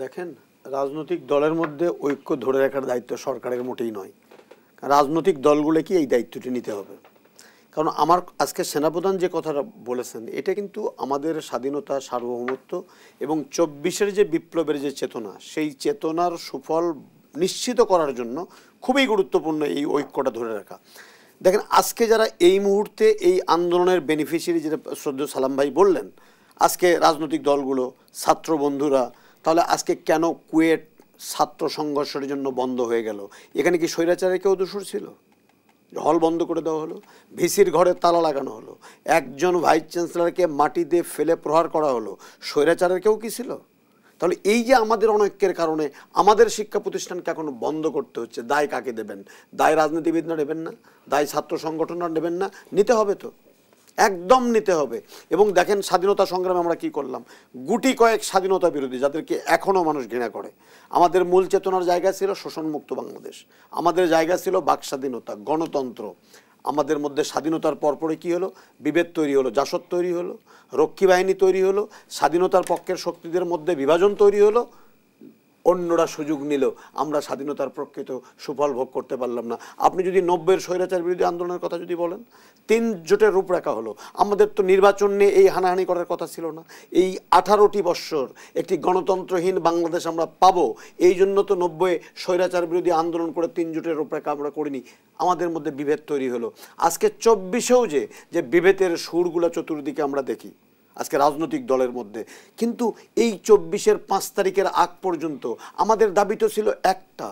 দেখেন, রাজনৈতিক দলের মধ্যে ঐক্য ধরে রাখার দায়িত্ব সরকারের মোটেই নয়। রাজনৈতিক দলগুলোকে এই দায়িত্বটি নিতে হবে। কারণ আমার আজকে সেনাপ্রধান যে কথাটা বলেছেন, এটা কিন্তু আমাদের স্বাধীনতা, সার্বভৌমত্ব এবং ২৪-এর যে বিপ্লবের যে চেতনা, সেই চেতনার সুফল নিশ্চিত করার জন্য খুবই গুরুত্বপূর্ণ এই ঐক্যটা ধরে রাখা। দেখেন, আজকে যারা এই মুহূর্তে এই আন্দোলনের বেনিফিশিয়ারি, যেটা শ্রদ্ধেয় সালাম ভাই বললেন, আজকে রাজনৈতিক দলগুলো, ছাত্র বন্ধুরা, তাহলে আজকে কেন কুয়েট ছাত্র সংঘর্ষের জন্য বন্ধ হয়ে গেল? এখানে কি স্বৈরাচারের কেউ দোষর ছিল? হল বন্ধ করে দেওয়া হলো, ভিসির ঘরে তালা লাগানো হলো, একজন ভাইস চ্যান্সেলরকে মাটিতে ফেলে প্রহার করা হলো, স্বৈরাচারের কেউ কি ছিল? তাহলে এই যে আমাদের অনৈক্যের কারণে আমাদের শিক্ষা প্রতিষ্ঠানকে এখন বন্ধ করতে হচ্ছে, দায় কাকে দেবেন? দায় রাজনীতিবিদরা নেবেন না? দায় ছাত্র সংগঠনরা নেবেন না? নিতে হবে তো, একদম নিতে হবে। এবং দেখেন, স্বাধীনতা সংগ্রামে আমরা কি করলাম? গুটি কয়েক স্বাধীনতা বিরোধী, যাদেরকে এখনও মানুষ ঘৃণা করে। আমাদের মূল চেতনার জায়গা ছিল শোষণমুক্ত বাংলাদেশ, আমাদের জায়গা ছিল বাক স্বাধীনতা, গণতন্ত্র। আমাদের মধ্যে স্বাধীনতার পরপরে কি হলো? বিভেদ তৈরি হলো, জাসদ তৈরি হলো, রক্ষী বাহিনী তৈরি হলো, স্বাধীনতার পক্ষের শক্তিদের মধ্যে বিভাজন তৈরি হলো, অন্যরা সুযোগ নিল, আমরা স্বাধীনতার প্রকৃত সুফল ভোগ করতে পারলাম না। আপনি যদি ৯০-এর স্বৈরাচার বিরোধী আন্দোলনের কথা যদি বলেন, ৩ জোটের রূপরেখা হলো। আমাদের তো নির্বাচন নিয়ে এই হানাহানি করার কথা ছিল না। এই 18টি বৎসর একটি গণতন্ত্রহীন বাংলাদেশ আমরা পাবো, এই জন্য তো ৯০ স্বৈরাচার বিরোধী আন্দোলন করে ৩ জোটের রূপরেখা আমরা করিনি। আমাদের মধ্যে বিভেদ তৈরি হলো। আজকে ২৪-এও যে বিভেদের সুরগুলো চতুর্দিকে আমরা দেখি আজকে রাজনৈতিক দলের মধ্যে, কিন্তু এই ২৪-এর ৫ তারিখের আগ পর্যন্ত আমাদের দাবি তো ছিল একটা,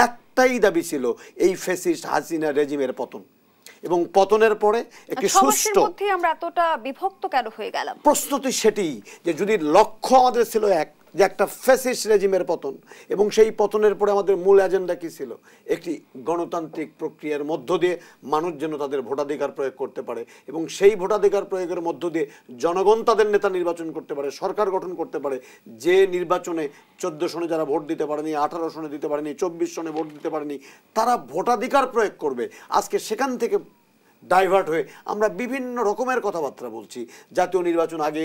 একটাই দাবি ছিল, এই ফ্যাসিস্ট হাসিনা রেজিমের পতন। এবং পতনের পরে একটি সুষ্ঠু, আমরা এতটা বিভক্ত কেন হয়ে গেলাম? প্রশ্ন তো সেটি, যে যদি লক্ষ্য আমাদের ছিল যে একটা ফ্যাসিস্ট রেজিমের পতন, এবং সেই পতনের পরে আমাদের মূল এজেন্ডা কি ছিল? একটি গণতান্ত্রিক প্রক্রিয়ার মধ্য দিয়ে মানুষ যেন তাদের ভোটাধিকার প্রয়োগ করতে পারে, এবং সেই ভোটাধিকার প্রয়োগের মধ্য দিয়ে জনগণ তাদের নেতা নির্বাচন করতে পারে, সরকার গঠন করতে পারে। যে নির্বাচনে 14 সনে যারা ভোট দিতে পারেনি, 18 সনে দিতে পারেনি, 24 সনে ভোট দিতে পারেনি, তারা ভোটাধিকার প্রয়োগ করবে। আজকে সেখান থেকে ডাইভার্ট হয়ে আমরা বিভিন্ন রকমের কথাবার্তা বলছি, জাতীয় নির্বাচন আগে,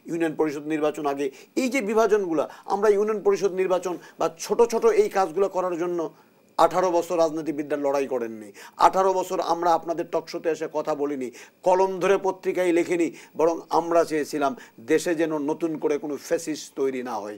ইউনিয়ন পরিষদ নির্বাচন আগে। এই যে বিভাজনগুলো, আমরা ইউনিয়ন পরিষদ নির্বাচন বা ছোট ছোট এই কাজগুলো করার জন্য 18 বছর রাজনীতিবিদরা লড়াই করেননি। 18 বছর আমরা আপনাদের টকশোতে এসে কথা বলিনি, কলম ধরে পত্রিকায় লেখিনি, বরং আমরা চেয়েছিলাম দেশে যেন নতুন করে কোনো ফ্যাসিস্ট তৈরি না হয়।